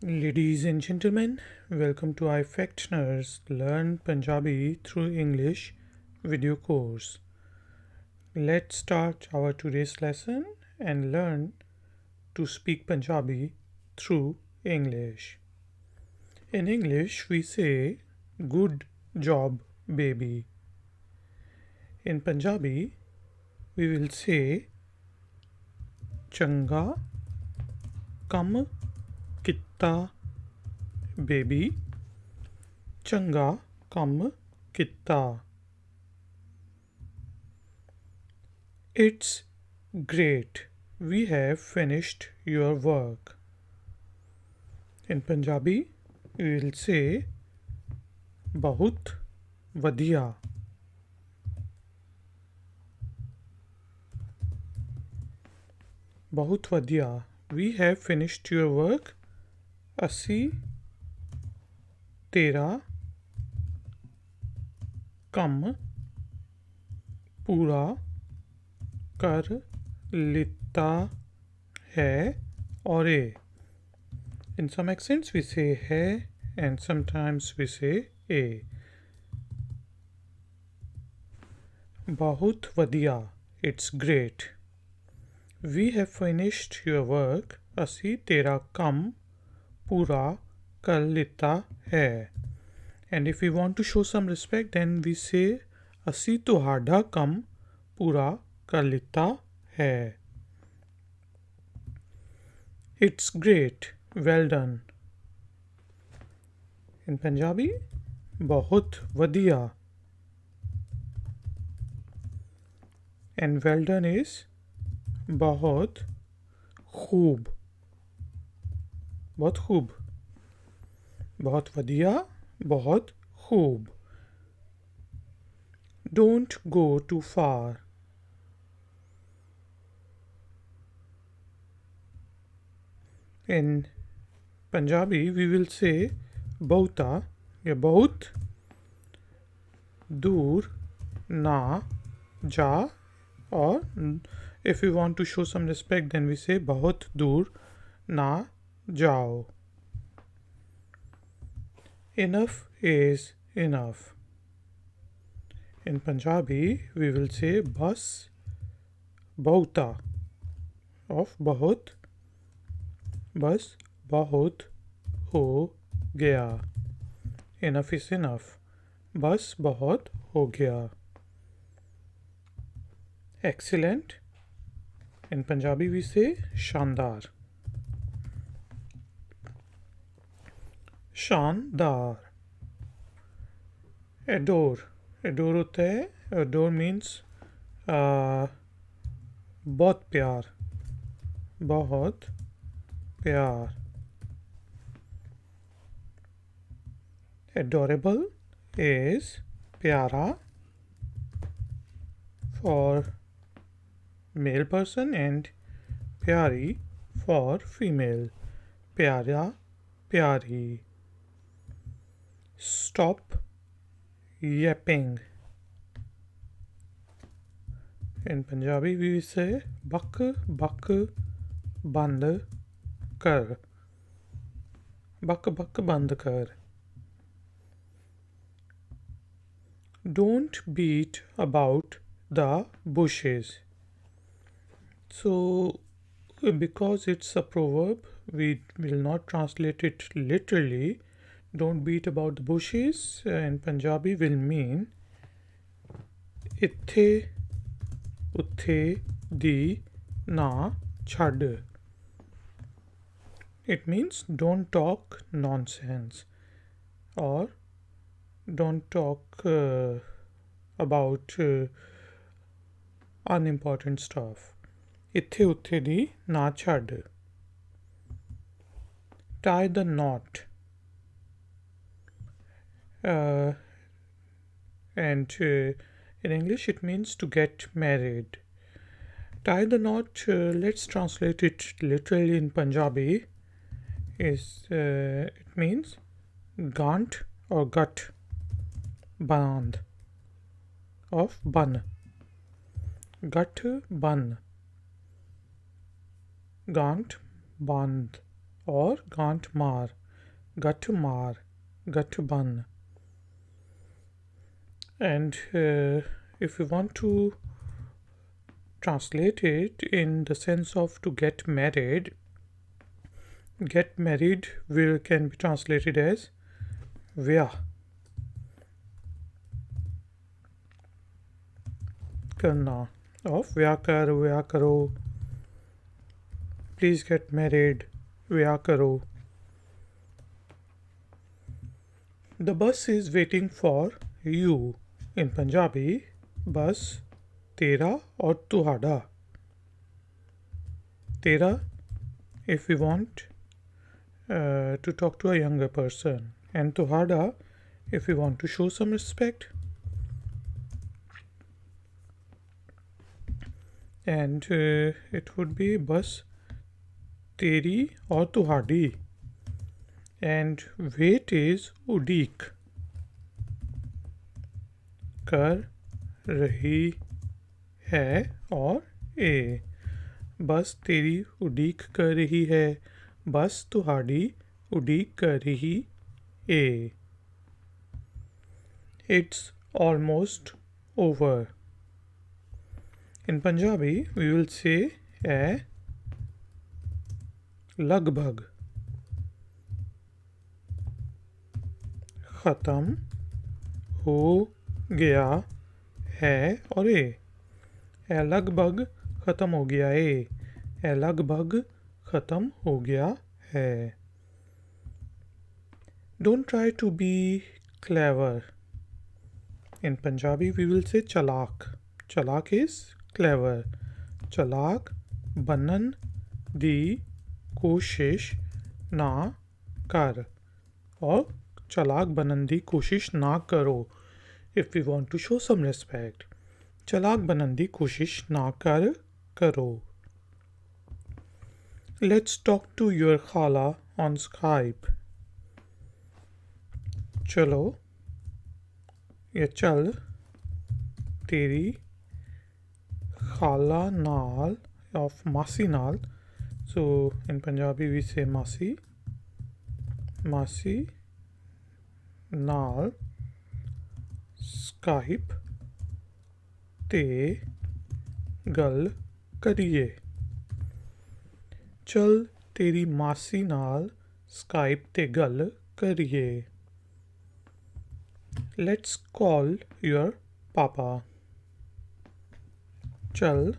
Ladies and gentlemen, welcome to iFactioners Learn Punjabi through English video course. Let's start our today's lesson and learn to speak Punjabi through English. In English, we say good job, baby. In Punjabi, we will say changa kam kitta baby. Changa kam kitta. It's great. We have finished your work. In Punjabi, we will say बहुत वधिया. बहुत वधिया. We have finished your work. ਅਸੀਂ ਤੇਰਾ ਕੰਮ ਪੂਰਾ ਕਰ ਲਿੱਤਾ ਹੈ ਔਰੇ. In some accents we say hai and sometimes we say a. बहुत वधिया. It's great. We have finished your work. ਅਸੀਂ ਤੇਰਾ ਕੰਮ pura kar lita hai. And if we want to show some respect, then we say ਅਸੀਂ ਤੁਹਾਡਾ ਕੰਮ ਪੂਰਾ ਕਰ ਲਿੱਤਾ ਹੈ. It's great. Well done. In Punjabi, बहुत वधिया. And well done is बहुत खूब. बहुत खूब. बहुत वधिया. बहुत खूब. Don't go too far. In Punjabi, we will say बहुता या बहुत दूर ना जा. Or if we want to show some respect, then we say बहुत दूर ना जाओ. Enough is enough. In Punjabi, we will say bas बहुता of बहुत. बस बहुत हो गया. Enough is enough. बस बहुत हो गया. Excellent. In Punjabi we say शानदार. शानदार. Adore. Adore होता है. Adore means बहुत प्यार. बहुत प्यार. Adorable is प्यारा for male person and प्यारी for female. प्यारा प्यारी. Stop yapping. In Punjabi we say बक बक बंद कर. बक बक बंद कर. Don't beat about the bushes. So because it's a proverb, we will not translate it literally. Don't beat about the bushes in Punjabi will mean ਇੱਥੇ ਉੱਥੇ ਦੀ ਨਾ ਛੱਡ. It means don't talk nonsense or don't talk about unimportant stuff. ਇੱਥੇ ਉੱਥੇ ਦੀ ਨਾ ਛੱਡ. Tie the knot. And in English it means to get married. Tie the knot, let's translate it literally in Punjabi. It means gant or gut. Band of ban. Gut ban. Gant band or gant maar, gat maar, gat ban. And if we want to translate it in the sense of to get married will can be translated as vyah karna, of vyah kar, vyah karo, please get married, vyah karo. The bus is waiting for you. In Punjabi, bus tera or tuhada. Tera if we want to talk to a younger person, and tuhada if we want to show some respect. And it would be bus teri or tuhadi. And wait is udik. कर रही है और ए, बस तेरी उड़ीक कर रही है, बस तुहाड़ी उड़ीक कर रही ए. It's almost over. In Punjabi, we will say a लगभग, ख़त्म हो गया है और ए लगभग ख़त्म हो गया ए लगभग ख़त्म हो गया है. Don't try to be clever. In Punjabi we will say chalak. Chalak is clever. Chalak बनन दी कोशिश ना कर, और चालाक बनन दी कोशिश ना करो. If we want to show some respect, चालाक बनन दी कोशिश ना करो. Let's talk to your khala on Skype. चलो या चल तेरी खाला नाल of मासी नाल. So in Punjabi we say मासी नाल Skype ते गल करिए. चल तेरी मासी नाल Skype ते गल करिए. Let's call your papa. चल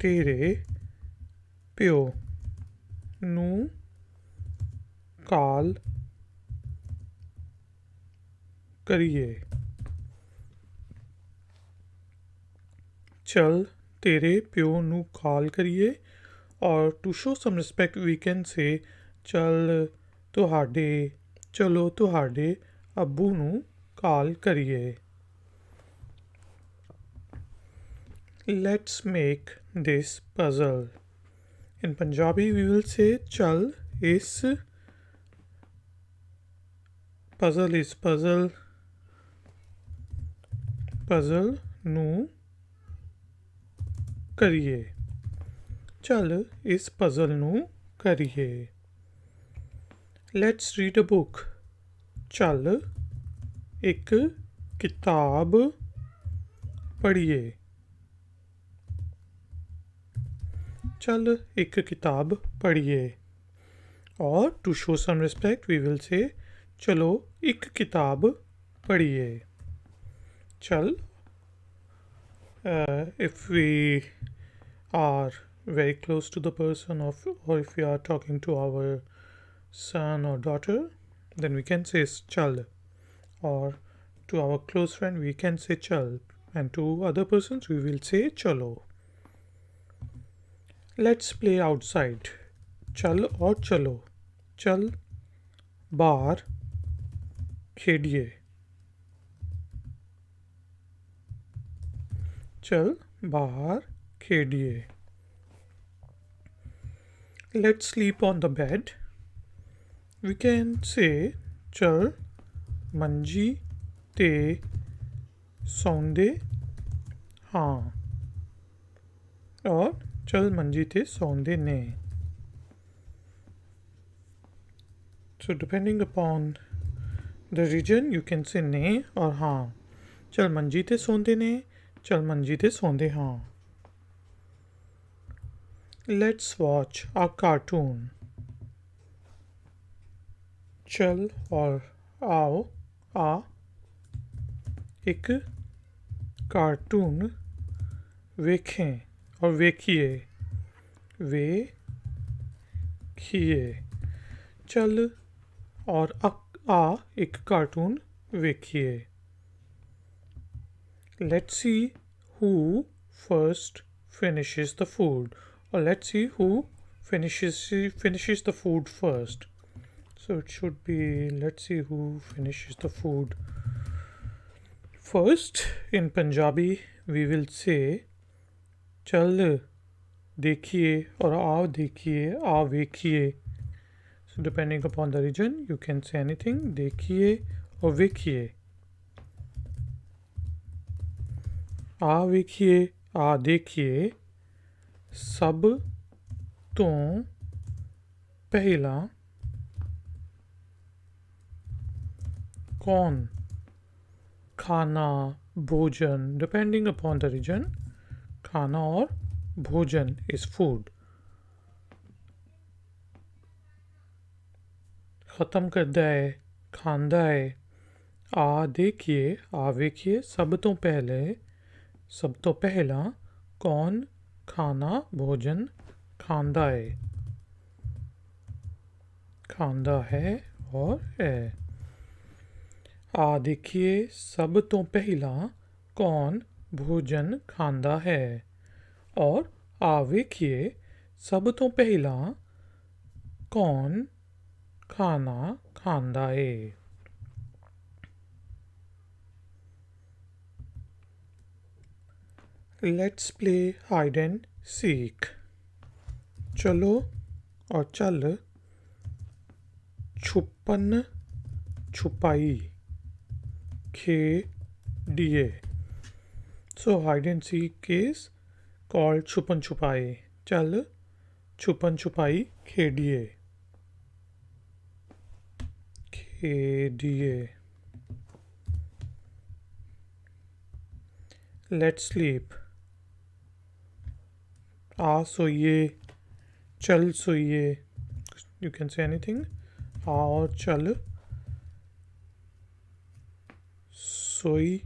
तेरे प्यो नू काल करिए. चल तेरे प्यो नू काल करिए. Or to show some respect we can say चल तुहाडे, चलो तुहाडे अब्बू नू काल करिए. Let's make this puzzle. In Punjabi we will say chal is puzzle nu करिए. चल इस puzzle nu करिए. Let's read a book. चल एक किताब पढ़िए. चल एक किताब पढ़िए. और to show some respect we will say चलो एक किताब पढ़िए. चल if we are very close to the person or if we are talking to our son or daughter, then we can say chal. Or to our close friend we can say chal, and to other persons we will say chalo. Let's play outside. चल और चलो. चल बाहर खेलिए. चल बाहर खेलिए. Let's sleep on the bed. We can say चल मंजी ते सौंदे हाँ, और चल मंजी ते सौंदे ने. So depending upon the region, you can say ne or हाँ. चल मंजी ते सोंदे ने, चल मंजी ते सोंदे हाँ. Let's watch a cartoon. चल और आओ आ एक कार्टून वेखें और वेखिए. चल और आ एक cartoon वेखिए. Let's see who first finishes the food, or let's see who finishes the food first. So it should be, let's see who finishes the food first. In Punjabi we will say चल देखिए और आओ देखिए, आ वेखिए. So depending upon the region, you can say anything. देखिए और वेखिए. आ वेखिए, आ देखिए. सब तो पहला कौन खाना भोजन. Depending upon the region, खाना और भोजन is food. ख़त्म करदा है, खांदा है. आ देखिए, आ वेखिए. सब तो पहला कौन खाना भोजन खांदा है और है. आ देखिए, सब तो पहला कौन भोजन खांदा है और आ वेखिए सब तो पहला कौन खाना खांदा है. Let's play hide and seek. चलो और चल छुपन छुपाई खेडिए. So hide and seek is called छुपन छुपाई. चल छुपन छुपाई खेडिए. Let's sleep. आ सोइए, चल सोइए. You can say anything. आ और चल सोइए.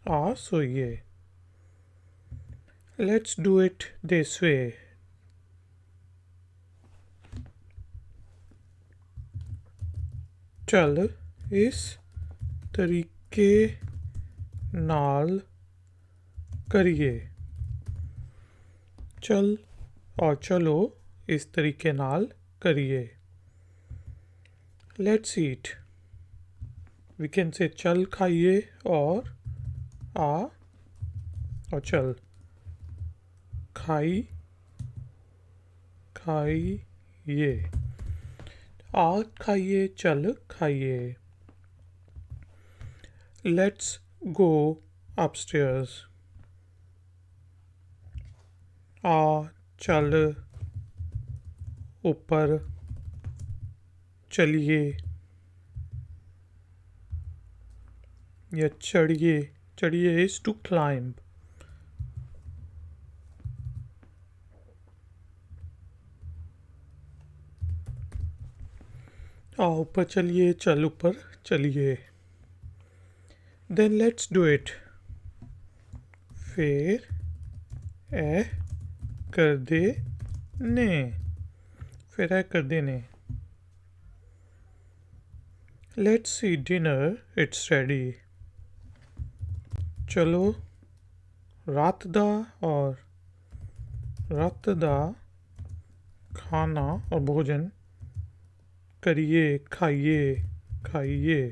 आ सोइए. Let's do it this way. चल इस तरीके नाल करिए. चल और चलो इस तरीके नाल करिए. Let's eat. We can say चल खाइए और आ और चल खाइए. आ खाइए, चल खाइए. Let's go upstairs. आ चल ऊपर चलिए या चढ़िए. चढ़िए is to climb. आ ऊपर चलिए, चल ऊपर चलिए. Then let's do it. फिर ए कर दे ने. फिर ए कर दे ने. Let's eat dinner. It's ready. चलो रात दा खाना और भोजन करिए. खाइए.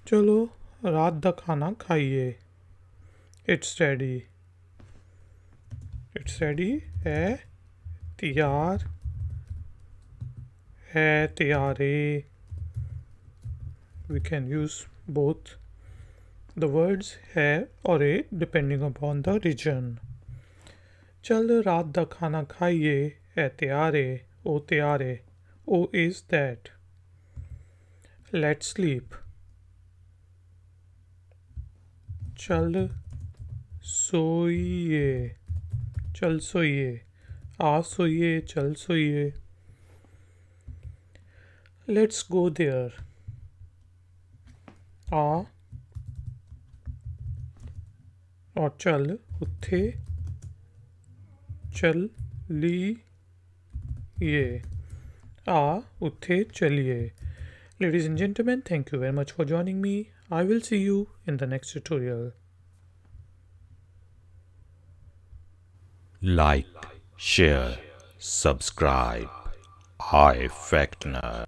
चलो रात दा खाना खाइए. It's ready. है तैयार. है तैयारे. We can use both the words है और a depending upon the region. चल रात दा खाना खाइए है त्यारे ओ त्यारे ओ is that. Let's sleep. चल सोइए चल सोइए आ सोइए चल सोइए. Let's go there. आ और चल उत्थे चल लीए आ उत्थे चलिए. Ladies and gentlemen, thank you very much for joining me. I will see you in the next tutorial. Like, share, subscribe. I Factner.